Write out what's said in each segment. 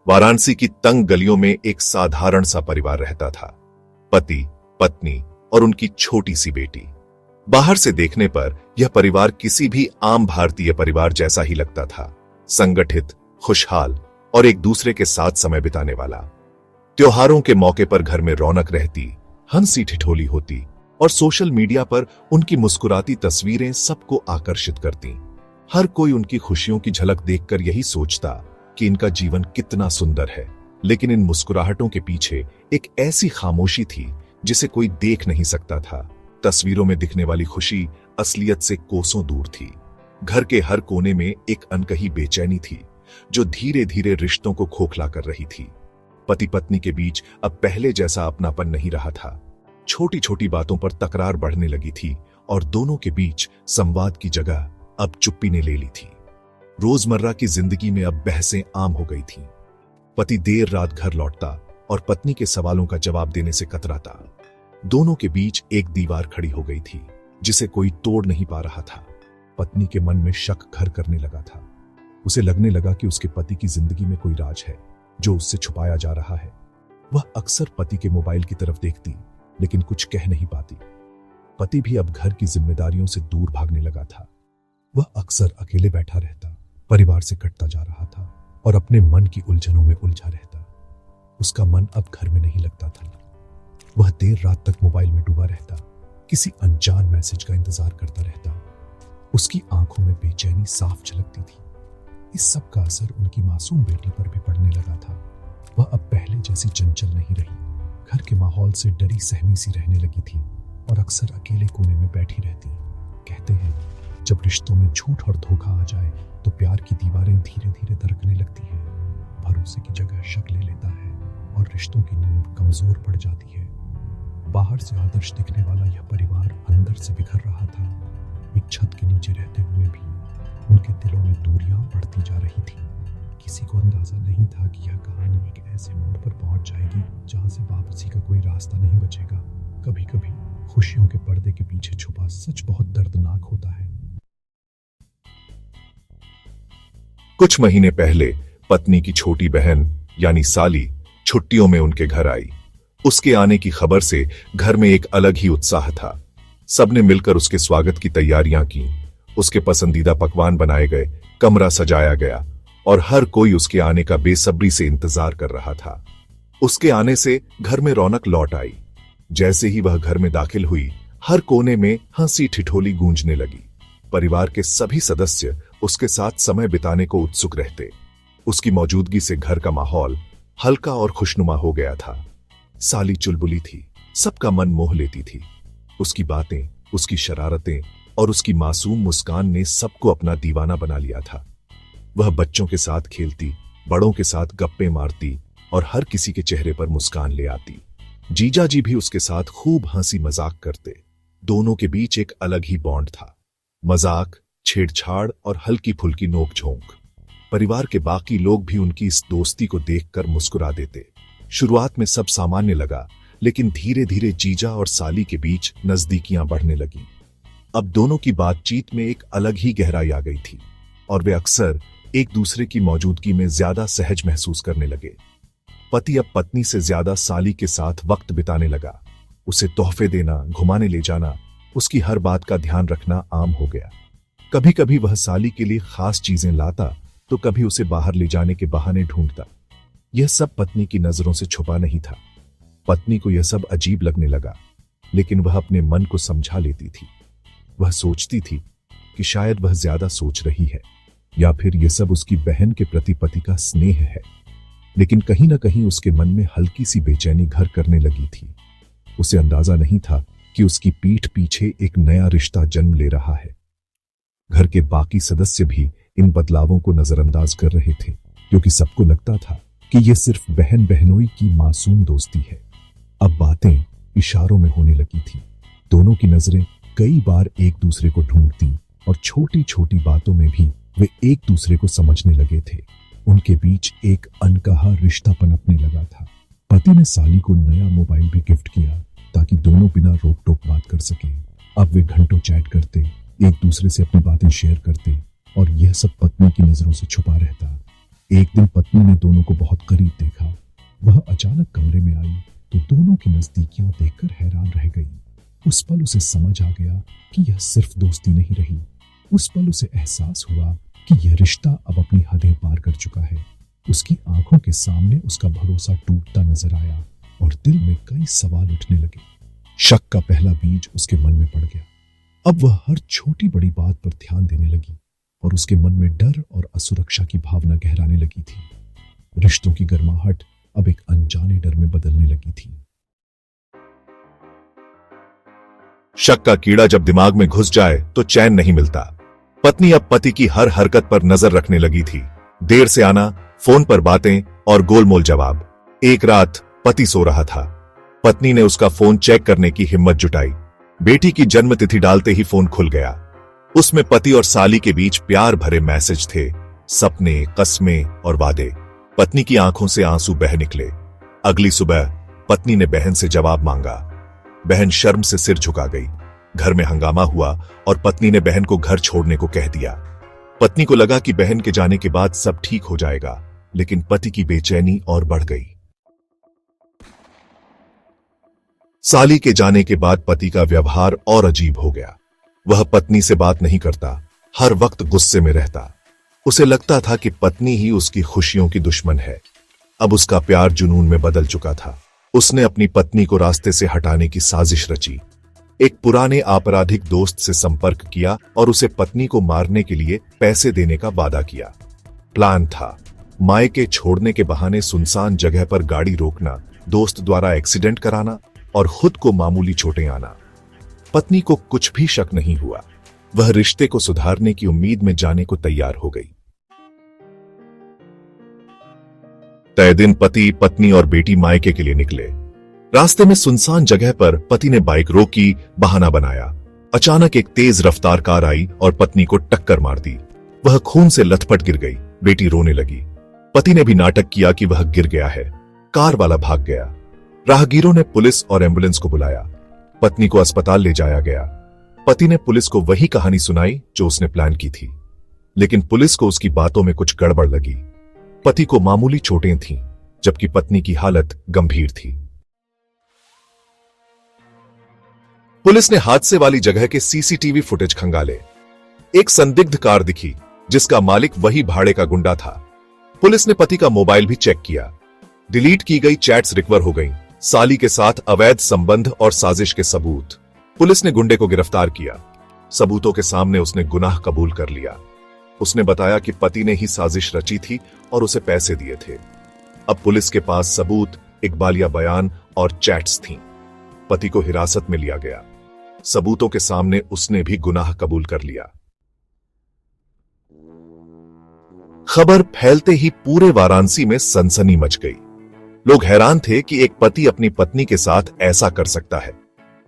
वाराणसी की तंग गलियों में एक साधारण सा परिवार रहता था। पति, पत्नी और उनकी छोटी सी बेटी। बाहर से देखने पर यह परिवार किसी भी आम भारतीय परिवार जैसा ही लगता था। संगठित, खुशहाल और एक दूसरे के साथ समय बिताने वाला। त्योहारों के मौके पर घर में रौनक रहती, हंसी ठिठोली होती और सोशल मीडिया पर उनकी मुस्कुराती तस्वीरें सबको आकर्षित करती। हर कोई उनकी खुशियों की झलक देखकर यही सोचता कि इनका जीवन कितना सुंदर है। लेकिन इन मुस्कुराहटों के पीछे एक ऐसी खामोशी थी जिसे कोई देख नहीं सकता था। तस्वीरों में दिखने वाली खुशी असलियत से कोसों दूर थी। घर के हर कोने में एक अनकही बेचैनी थी जो धीरे धीरे रिश्तों को खोखला कर रही थी। पति पत्नी के बीच अब पहले जैसा अपनापन नहीं रहा था। छोटी छोटी बातों पर तकरार बढ़ने लगी थी और दोनों के बीच संवाद की जगह अब चुप्पी ने ले ली थी। रोजमर्रा की जिंदगी में अब बहसें आम हो गई थीं। पति देर रात घर लौटता और पत्नी के सवालों का जवाब देने से कतराता। दोनों के बीच एक दीवार खड़ी हो गई थी जिसे कोई तोड़ नहीं पा रहा था। पत्नी के मन में शक घर करने लगा था। उसे लगने लगा कि उसके पति की जिंदगी में कोई राज है जो उससे छुपाया जा रहा है। वह अक्सर पति के मोबाइल की तरफ देखती लेकिन कुछ कह नहीं पाती। पति भी अब घर की जिम्मेदारियों से दूर भागने लगा था। वह अक्सर अकेले बैठा रहता, परिवार से कटता जा रहा था और अपने मन की उलझनों में उलझा रहता। उसका मन अब घर में नहीं लगता था। वह देर रात तक मोबाइल में डूबा रहता, किसी अनजान मैसेज का इंतजार करता रहता। उसकी आंखों में बेचैनी साफ झलकती थी। इस सब का असर उनकी मासूम बेटी पर भी पड़ने लगा था। वह अब पहले जैसी चंचल नहीं रही। घर के माहौल से डरी सहमी सी रहने लगी थी और अक्सर अकेले कोने में बैठी रहती। कहते हैं जब रिश्तों में झूठ और धोखा आ जाए तो प्यार की दीवारें धीरे धीरे दरकने लगती हैं। भरोसे की जगह शक ले लेता है और रिश्तों की नींव कमजोर पड़ जाती है। बाहर से आदर्श दिखने वाला यह परिवार अंदर से बिखर रहा था। एक छत के नीचे रहते हुए भी उनके दिलों में दूरियां बढ़ती जा रही थी। किसी को अंदाजा नहीं था कि यह कहानी एक ऐसे मोड़ पर पहुंच जाएगी जहां से वापसी का कोई रास्ता नहीं बचेगा। कभी कभी खुशियों के पर्दे के पीछे छुपा सच बहुत दर्दनाक होता है। कुछ महीने पहले पत्नी की छोटी बहन यानी साली छुट्टियों में उनके घर आई। उसके आने की खबर से घर में एक अलग ही उत्साह था। सबने मिलकर उसके स्वागत की तैयारियां की। उसके पसंदीदा पकवान बनाए गए, कमरा सजाया गया और हर कोई उसके आने का बेसब्री से इंतजार कर रहा था। उसके आने से घर में रौनक लौट आई। जैसे ही वह घर में दाखिल हुई, हर कोने में हंसी ठिठोली गूंजने लगी। परिवार के सभी सदस्य उसके साथ समय बिताने को उत्सुक रहते। उसकी मौजूदगी से घर का माहौल हल्का और खुशनुमा हो गया था। साली चुलबुली थी, सबका मन मोह लेती थी। उसकी बातें, उसकी शरारतें और उसकी मासूम मुस्कान ने सबको अपना दीवाना बना लिया था। वह बच्चों के साथ खेलती, बड़ों के साथ गप्पे मारती और हर किसी के चेहरे पर मुस्कान ले आती। जीजा जी भी उसके साथ खूब हंसी मजाक करते। दोनों के बीच एक अलग ही बॉन्ड था। मजाक, छेड़छाड़ और हल्की फुल्की नोकझोंक। परिवार के बाकी लोग भी उनकी इस दोस्ती को देखकर मुस्कुरा देते। शुरुआत में सब सामान्य लगा, लेकिन धीरे धीरे जीजा और साली के बीच नजदीकियां बढ़ने लगी। अब दोनों की बातचीत में एक अलग ही गहराई आ गई थी और वे अक्सर एक दूसरे की मौजूदगी में ज्यादा सहज महसूस करने लगे। पति अब पत्नी से ज्यादा साली के साथ वक्त बिताने लगा। उसे तोहफे देना, घुमाने ले जाना, उसकी हर बात का ध्यान रखना आम हो गया। कभी कभी वह साली के लिए खास चीजें लाता तो कभी उसे बाहर ले जाने के बहाने ढूंढता। यह सब पत्नी की नजरों से छुपा नहीं था। पत्नी को यह सब अजीब लगने लगा, लेकिन वह अपने मन को समझा लेती थी। वह सोचती थी कि शायद वह ज्यादा सोच रही है या फिर यह सब उसकी बहन के प्रति पति का स्नेह है। लेकिन कहीं ना कहीं उसके मन में हल्की सी बेचैनी घर करने लगी थी। उसे अंदाजा नहीं था कि उसकी पीठ पीछे एक नया रिश्ता जन्म ले रहा है। घर के बाकी सदस्य भी इन बदलावों को नजरअंदाज कर रहे थे, क्योंकि सबको लगता था कि यह सिर्फ बहन बहनोई की मासूम दोस्ती है। अब बातें इशारों में होने लगी थी। दोनों की नजरें कई बार एक दूसरे को ढूंढती और छोटी छोटी बातों में भी वे एक दूसरे को समझने लगे थे। उनके बीच एक अनकहा रिश्ता पनपने लगा था। पति ने साली को नया मोबाइल भी गिफ्ट किया ताकि दोनों बिना रोक टोक बात कर सकें। अब वे घंटों चैट करते, एक दूसरे से अपनी बातें शेयर करते और यह सब पत्नी की नजरों से छुपा रहता। एक दिन पत्नी ने दोनों को बहुत करीब देखा। वह अचानक कमरे में आई तो दोनों की नजदीकियां देखकर हैरान रह गई। उस पल उसे समझ आ गया कि यह सिर्फ दोस्ती नहीं रही। उस पल उसे एहसास हुआ कि यह रिश्ता अब अपनी हदें पार कर चुका है। उसकी आंखों के सामने उसका भरोसा टूटता नजर आया और दिल में कई सवाल उठने लगे। शक का पहला बीज उसके मन में पड़ गया। अब वह हर छोटी बड़ी बात पर ध्यान देने लगी और उसके मन में डर और असुरक्षा की भावना गहराने लगी थी। रिश्तों की गर्माहट अब एक अनजाने डर में बदलने लगी थी। शक का कीड़ा जब दिमाग में घुस जाए तो चैन नहीं मिलता। पत्नी अब पति की हर हरकत पर नजर रखने लगी थी। देर से आना, फोन पर बातें और गोलमोल जवाब। एक रात पति सो रहा था। पत्नी ने उसका फोन चेक करने की हिम्मत जुटाई। बेटी की जन्मतिथि डालते ही फोन खुल गया। उसमें पति और साली के बीच प्यार भरे मैसेज थे, सपने, कस्में और वादे। पत्नी की आंखों से आंसू बह निकले। अगली सुबह पत्नी ने बहन से जवाब मांगा। बहन शर्म से सिर झुका गई। घर में हंगामा हुआ और पत्नी ने बहन को घर छोड़ने को कह दिया। पत्नी को लगा कि बहन के जाने के बाद सब ठीक हो जाएगा, लेकिन पति की बेचैनी और बढ़ गई। साली के जाने के बाद पति का व्यवहार और अजीब हो गया। वह पत्नी से बात नहीं करता, हर वक्त गुस्से में रहता। उसे लगता था कि पत्नी ही उसकी खुशियों की दुश्मन है। अब उसका प्यार जुनून में बदल चुका था। उसने अपनी पत्नी को रास्ते से हटाने की साजिश रची। एक पुराने आपराधिक दोस्त से संपर्क किया और उसे पत्नी को मारने के लिए पैसे देने का वादा किया। प्लान था मायके छोड़ने के बहाने सुनसान जगह पर गाड़ी रोकना, दोस्त द्वारा एक्सीडेंट कराना और खुद को मामूली चोटें आना। पत्नी को कुछ भी शक नहीं हुआ। वह रिश्ते को सुधारने की उम्मीद में जाने को तैयार हो गई। तय दिन पति, पत्नी और बेटी मायके के लिए निकले। रास्ते में सुनसान जगह पर पति ने बाइक रोकी, बहाना बनाया। अचानक एक तेज रफ्तार कार आई और पत्नी को टक्कर मार दी। वह खून से लथपथ गिर गई। बेटी रोने लगी। पति ने भी नाटक किया कि वह गिर गया है। कार वाला भाग गया। राहगीरों ने पुलिस और एम्बुलेंस को बुलाया। पत्नी को अस्पताल ले जाया गया। पति ने पुलिस को वही कहानी सुनाई जो उसने प्लान की थी, लेकिन पुलिस को उसकी बातों में कुछ गड़बड़ लगी। पति को मामूली चोटें थीं, जबकि पत्नी की हालत गंभीर थी। पुलिस ने हादसे वाली जगह के सीसीटीवी फुटेज खंगाले। एक संदिग्ध कार दिखी, जिसका मालिक वही भाड़े का गुंडा था। पुलिस ने पति का मोबाइल भी चेक किया। डिलीट की गई चैट्स रिकवर हो गईं। साली के साथ अवैध संबंध और साजिश के सबूत। पुलिस ने गुंडे को गिरफ्तार किया। सबूतों के सामने उसने गुनाह कबूल कर लिया। उसने बताया कि पति ने ही साजिश रची थी और उसे पैसे दिए थे। अब पुलिस के पास सबूत, इकबालिया बयान और चैट्स थीं। पति को हिरासत में लिया गया। सबूतों के सामने उसने भी गुनाह कबूल कर लिया। खबर फैलते ही पूरे वाराणसी में सनसनी मच गई। लोग हैरान थे कि एक पति अपनी पत्नी के साथ ऐसा कर सकता है।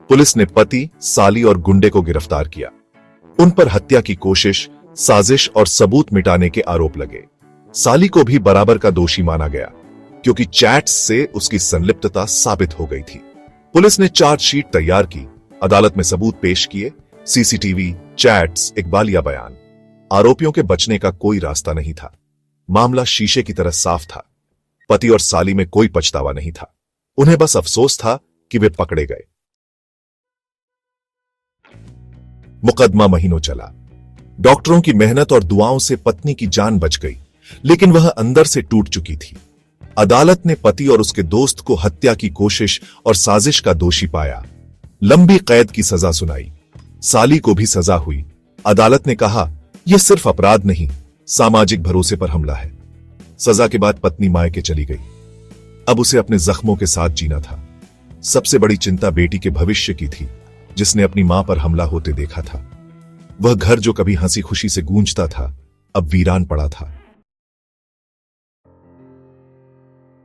पुलिस ने पति, साली और गुंडे को गिरफ्तार किया। उन पर हत्या की कोशिश, साजिश और सबूत मिटाने के आरोप लगे। साली को भी बराबर का दोषी माना गया, क्योंकि चैट्स से उसकी संलिप्तता साबित हो गई थी। पुलिस ने चार्जशीट तैयार की, अदालत में सबूत पेश किए, सीसीटीवी, चैट्स, इकबालिया बयान। आरोपियों के बचने का कोई रास्ता नहीं था। मामला शीशे की तरह साफ था। पति और साली में कोई पछतावा नहीं था। उन्हें बस अफसोस था कि वे पकड़े गए। मुकदमा महीनों चला। डॉक्टरों की मेहनत और दुआओं से पत्नी की जान बच गई, लेकिन वह अंदर से टूट चुकी थी। अदालत ने पति और उसके दोस्त को हत्या की कोशिश और साजिश का दोषी पाया। लंबी कैद की सजा सुनाई। साली को भी सजा हुई। अदालत ने कहा, यह सिर्फ अपराध नहीं, सामाजिक भरोसे पर हमला है। सजा के बाद पत्नी मायके चली गई। अब उसे अपने जख्मों के साथ जीना था। सबसे बड़ी चिंता बेटी के भविष्य की थी, जिसने अपनी मां पर हमला होते देखा था। वह घर जो कभी हंसी खुशी से गूंजता था, अब वीरान पड़ा था।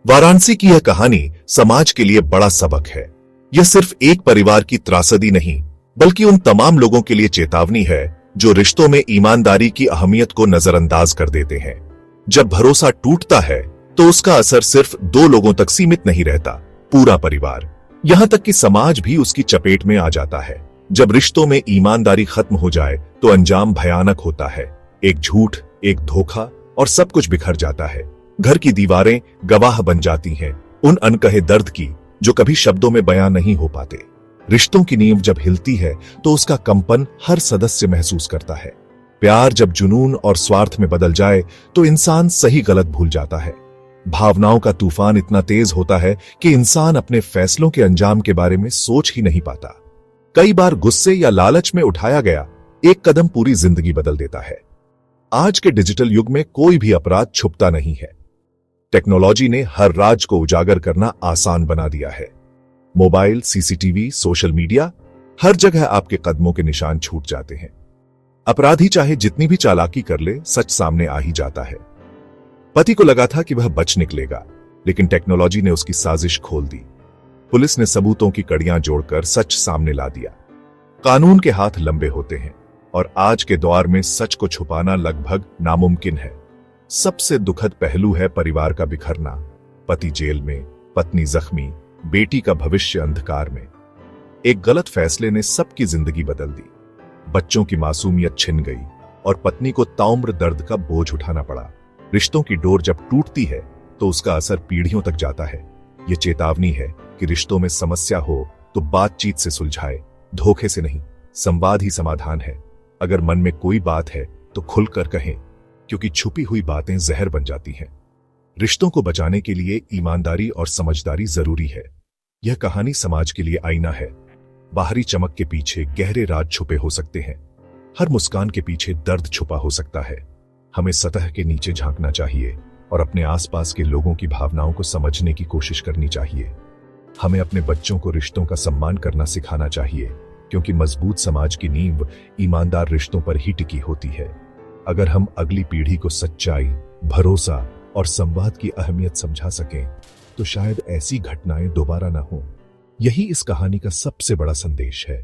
वाराणसी की यह कहानी समाज के लिए बड़ा सबक है। यह सिर्फ एक परिवार की त्रासदी नहीं, बल्कि उन तमाम लोगों के लिए चेतावनी है जो रिश्तों में ईमानदारी की अहमियत को नजरअंदाज कर देते हैं। जब भरोसा टूटता है तो उसका असर सिर्फ दो लोगों तक सीमित नहीं रहता, पूरा परिवार, यहां तक कि समाज भी उसकी चपेट में आ जाता है। जब रिश्तों में ईमानदारी खत्म हो जाए तो अंजाम भयानक होता है। एक झूठ, एक धोखा और सब कुछ बिखर जाता है। घर की दीवारें गवाह बन जाती हैं उन अनकहे दर्द की जो कभी शब्दों में बयां नहीं हो पाते। रिश्तों की नींव जब हिलती है तो उसका कंपन हर सदस्य महसूस करता है। प्यार जब जुनून और स्वार्थ में बदल जाए तो इंसान सही गलत भूल जाता है। भावनाओं का तूफान इतना तेज होता है कि इंसान अपने फैसलों के अंजाम के बारे में सोच ही नहीं पाता। कई बार गुस्से या लालच में उठाया गया एक कदम पूरी जिंदगी बदल देता है। आज के डिजिटल युग में कोई भी अपराध छुपता नहीं है। टेक्नोलॉजी ने हर राज को उजागर करना आसान बना दिया है। मोबाइल, सीसीटीवी, सोशल मीडिया, हर जगह आपके कदमों के निशान छूट जाते हैं। अपराधी चाहे जितनी भी चालाकी कर ले, सच सामने आ ही जाता है। पति को लगा था कि वह बच निकलेगा, लेकिन टेक्नोलॉजी ने उसकी साजिश खोल दी। पुलिस ने सबूतों की कड़ियां जोड़कर सच सामने ला दिया। कानून के हाथ लंबे होते हैं और आज के दौर में सच को छुपाना लगभग नामुमकिन है। सबसे दुखद पहलू है परिवार का बिखरना। पति जेल में, पत्नी जख्मी, बेटी का भविष्य अंधकार में। एक गलत फैसले ने सबकी जिंदगी बदल दी। बच्चों की मासूमियत छिन गई और पत्नी को ताउम्र दर्द का बोझ उठाना पड़ा। रिश्तों की डोर जब टूटती है तो उसका असर पीढ़ियों तक जाता है। यह चेतावनी है कि रिश्तों में समस्या हो तो बातचीत से सुलझाए, धोखे से नहीं। संवाद ही समाधान है। अगर मन में कोई बात है तो खुलकर कहें, क्योंकि छुपी हुई बातें जहर बन जाती हैं। रिश्तों को बचाने के लिए ईमानदारी और समझदारी जरूरी है। यह कहानी समाज के लिए आईना है। बाहरी चमक के पीछे गहरे राज छुपे हो सकते हैं। हर मुस्कान के पीछे दर्द छुपा हो सकता है। हमें सतह के नीचे झांकना चाहिए और अपने आसपास के लोगों की भावनाओं को समझने की कोशिश करनी चाहिए। हमें अपने बच्चों को रिश्तों का सम्मान करना सिखाना चाहिए, क्योंकि मजबूत समाज की नींव ईमानदार रिश्तों पर ही टिकी होती है। अगर हम अगली पीढ़ी को सच्चाई, भरोसा और संवाद की अहमियत समझा सकें तो शायद ऐसी घटनाएं दोबारा ना हो। यही इस कहानी का सबसे बड़ा संदेश है।